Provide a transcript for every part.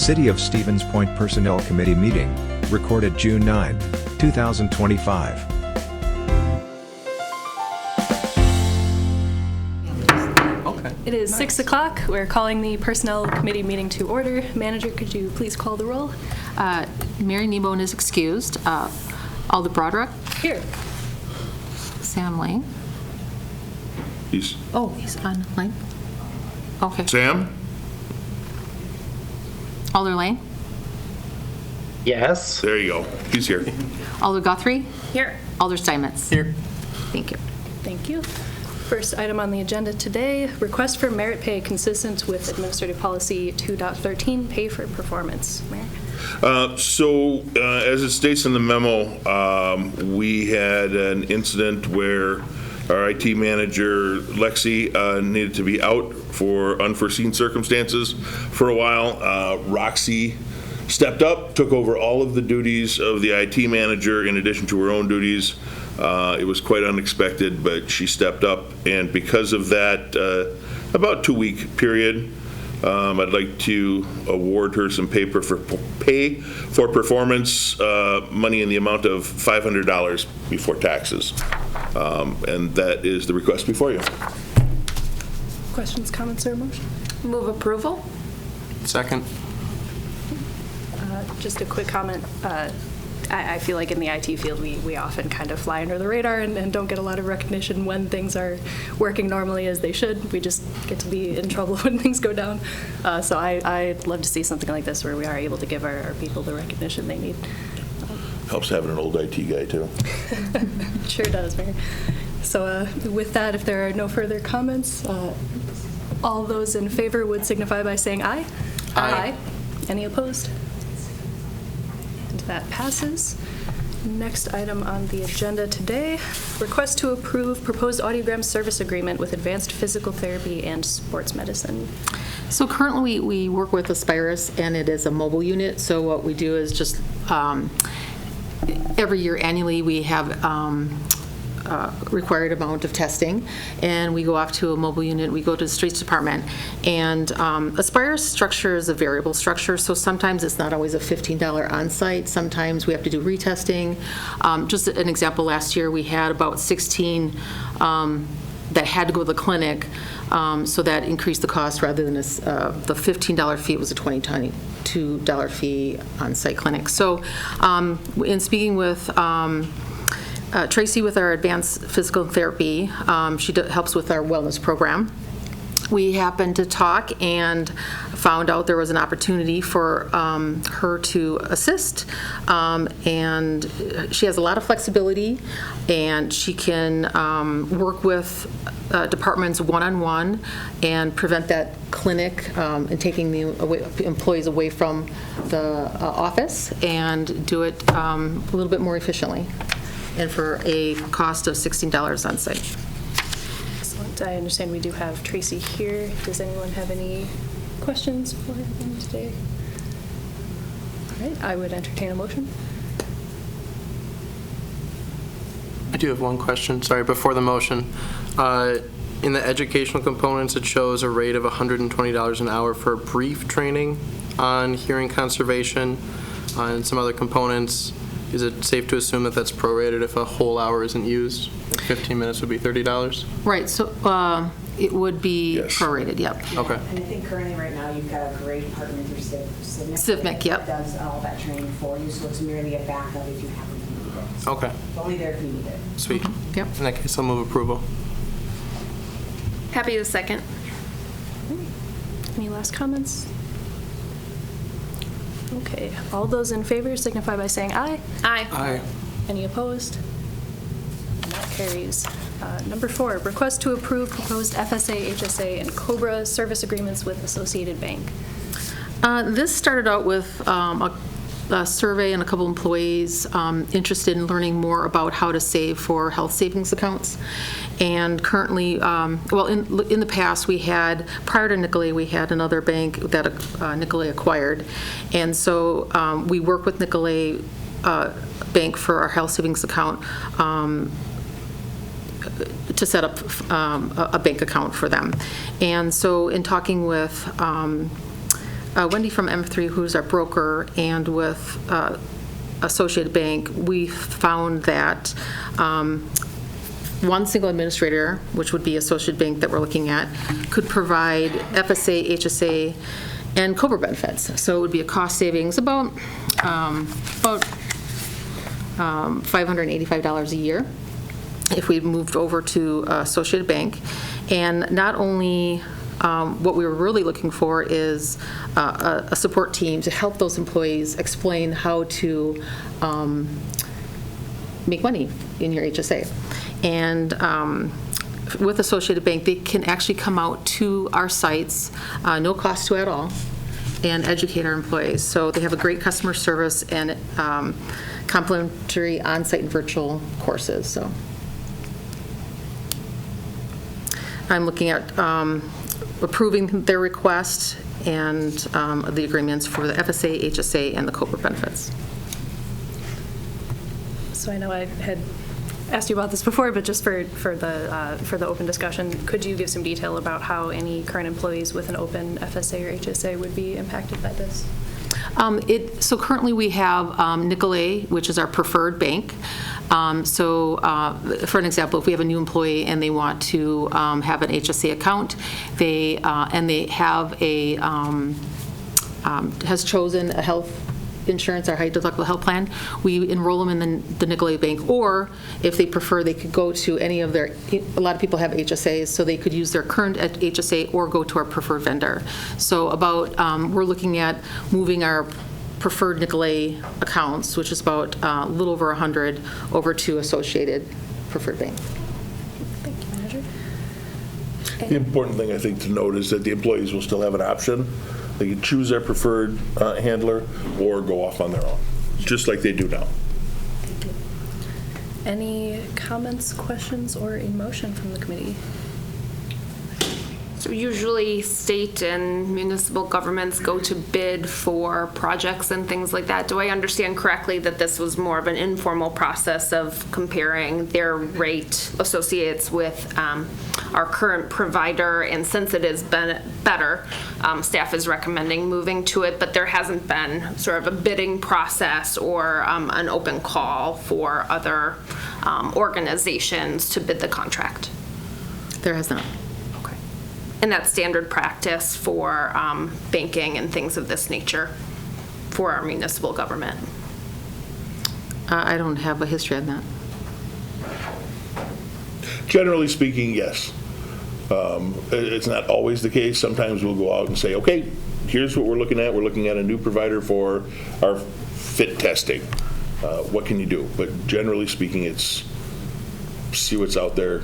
City of Stevens Point Personnel Committee meeting, recorded June 9, 2025. It is 6 o'clock. We're calling the Personnel Committee meeting to order. Manager, could you please call the roll? Mary Nebone is excused. Alder Broderick. Here. Sam Lane. He's on Lane. Okay. Sam? Alder Lane. Yes. There you go. He's here. Alder Guthrie. Here. Alder Steinmetz. Here. Thank you. Thank you. First item on the agenda today, request for merit pay consistent with Administrative Policy 2.13, pay for performance. Mayor? As it states in the memo, we had an incident where our IT manager, Lexi, needed to be out for unforeseen circumstances for a while. Roxy stepped up, took over all of the duties of the IT manager in addition to her own duties. It was quite unexpected, but she stepped up, and because of that, about 2-week period, I'd like to award her some pay for performance money in the amount of $500 before taxes, and that is the request before you. Questions, comments, or motion? Move approval. Second. Just a quick comment. I feel like in the IT field, we often kind of fly under the radar and don't get a lot of recognition when things are working normally as they should. We just get to be in trouble when things go down. So I'd love to see something like this where we are able to give our people the recognition they need. Helps having an old IT guy, too. Sure does, Mayor. So with that, if there are no further comments, all those in favor would signify by saying aye. Aye. Any opposed? And that passes. Next item on the agenda today, request to approve proposed Audiogram service agreement with Advanced Physical Therapy and Sports Medicine. So currently we work with Aspirus, and it is a mobile unit. So what we do is just every year annually we have required amount of testing, and we go off to a mobile unit. We go to the streets department, and Aspire's structure is a variable structure, so sometimes it's not always a $15 on-site. Sometimes we have to do retesting. Just an example, last year we had about 16 that had to go to the clinic, so that increased the cost. Rather than the $15 fee, it was a $22 fee on-site clinic. So in speaking with Tracy with our advanced physical therapy, she helps with our wellness program. We happened to talk and found out there was an opportunity for her to assist, and she has a lot of flexibility, and she can work with departments one-on-one and prevent that clinic and taking the employees away from the office, and do it a little bit more efficiently, and for a cost of $16 on site. Excellent. I understand we do have Tracy here. Does anyone have any questions for her today? All right, I would entertain a motion. I do have one question, sorry, before the motion. In the educational components, it shows a rate of $120 an hour for brief training on hearing conservation and some other components. Is it safe to assume that that's prorated if a whole hour isn't used? Like 15 minutes would be $30? Right, so it would be prorated, yep. Okay. And I think currently right now you've got a great partner through CIVMIC, yep. That does all that training for you, so it's merely a backup if you happen to need it. So Okay. it's only there if you need it. Sweet. Yep. In that case, I'll move approval. Happy to second. Any last comments? Okay, all those in favor signify by saying aye. Aye. Aye. Any opposed? And that carries. Number 4, request to approve proposed FSA, HSA, and COBRA service agreements with Associated Bank. This started out with a survey and a couple employees interested in learning more about how to save for health savings accounts. And currently, well, in the past, we had, prior to Nicolay, we had another bank that Nicolay acquired. And so we work with Nicolay Bank for our health savings account to set up a bank account for them. And so in talking with Wendy from M3, who's our broker, and with Associated Bank, we found that one single administrator, which would be Associated Bank that we're looking at, could provide FSA, HSA, and COBRA benefits. So it would be a cost savings about $585 a year if we moved over to Associated Bank. And not only what we were really looking for is a support team to help those employees explain how to make money in your HSA. And with Associated Bank, they can actually come out to our sites, no cost to at all, and educate our employees. So they have a great customer service and complimentary on-site and virtual courses. So I'm looking at approving their request and the agreements for the FSA, HSA, and the COBRA benefits. So I know I had asked you about this before, but just for the open discussion, could you give some detail about how any current employees with an open FSA or HSA would be impacted by this? So currently we have Nicolay, which is our preferred bank. So for an example, if we have a new employee and they want to have an HSA account, they have has chosen a health insurance, our high deductible health plan, we enroll them in the Nicolay Bank, or if they prefer, they could go to any of a lot of people have HSAs, so they could use their current HSA or go to our preferred vendor. So we're looking at moving our preferred Nicolay accounts, which is about a little over 100, over to Associated Preferred Bank. Thank you, Manager. The important thing, I think, to note is that the employees will still have an option. They can choose their preferred handler or go off on their own, just like they do now. Thank you. Any comments, questions, or a motion from the committee? So usually state and municipal governments go to bid for projects and things like that. Do I understand correctly that this was more of an informal process of comparing their rate associates with our current provider, and since it has been better, staff is recommending moving to it, but there hasn't been sort of a bidding process or an open call for other organizations to bid the contract? There has not. And that's standard practice for banking and things of this nature for our municipal government? I don't have a history on that. Generally speaking, yes. It's not always the case. Sometimes we'll go out and say, okay, here's what we're looking at. We're looking at a new provider for our fit testing. What can you do? But generally speaking, it's see what's out there.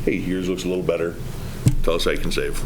Hey, yours looks a little better. Tell us how you can save.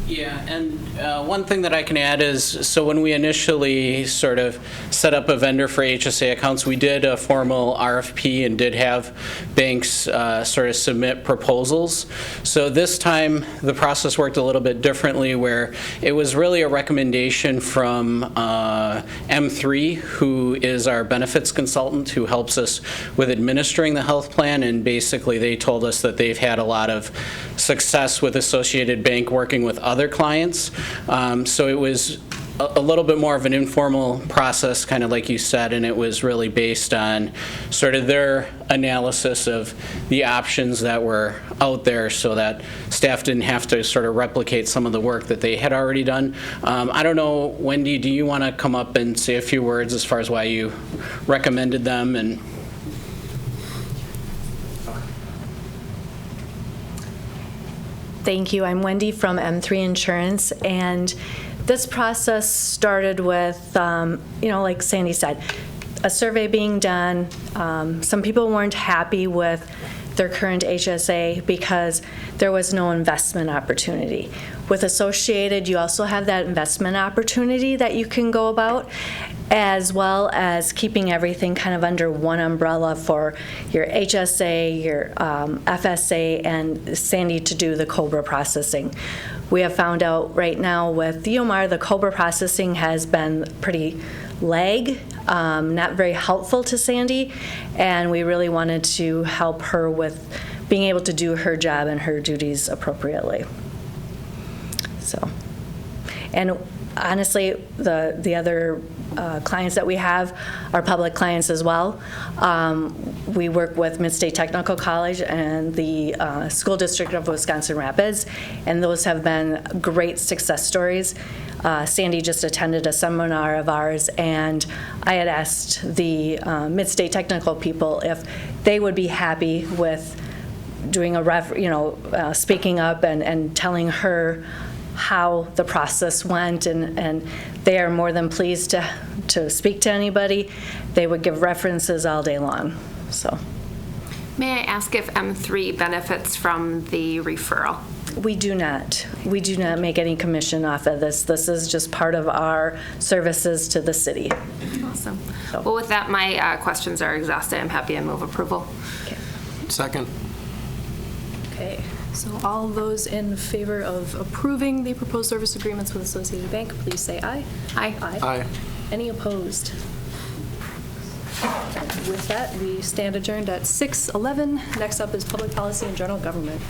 Yeah, and one thing that I can add is, so when we initially sort of set up a vendor for HSA accounts, we did a formal RFP and did have banks sort of submit proposals. So this time, the process worked a little bit differently, where it was really a recommendation from M3, who is our benefits consultant, who helps us with administering the health plan, and basically they told us that they've had a lot of success with Associated Bank working with other clients. So it was a little bit more of an informal process, kind of like you said, and it was really based on sort of their analysis of the options that were out there, so that staff didn't have to sort of replicate some of the work that they had already done. I don't know, Wendy, do you want to come up and say a few words as far as why you recommended them? And Thank you. I'm Wendy from M3 Insurance, and this process started with, like Sandy said, a survey being done. Some people weren't happy with their current HSA because there was no investment opportunity. With Associated, you also have that investment opportunity that you can go about, as well as keeping everything kind of under one umbrella for your HSA, your FSA, and Sandy to do the COBRA processing. We have found out right now with UMR, the COBRA processing has been pretty not very helpful to Sandy, and we really wanted to help her with being able to do her job and her duties appropriately. So, and honestly, the other clients that we have are public clients as well. We work with Mid-State Technical College and the School District of Wisconsin Rapids, and those have been great success stories. Sandy just attended a seminar of ours, and I had asked the Mid-State Technical people if they would be happy with doing speaking up and telling her how the process went, and they are more than pleased to speak to anybody. They would give references all day long, so. May I ask if M3 benefits from the referral? We do not. We do not make any commission off of this. This is just part of our services to the city. Awesome. Well, with that, my questions are exhausted. I'm happy to move approval. Okay. Second. Okay, so all those in favor of approving the proposed service agreements with Associated Bank, please say aye. Aye. Aye. Any opposed? And with that, we stand adjourned at 6:11. Next up is Public Policy and General Government.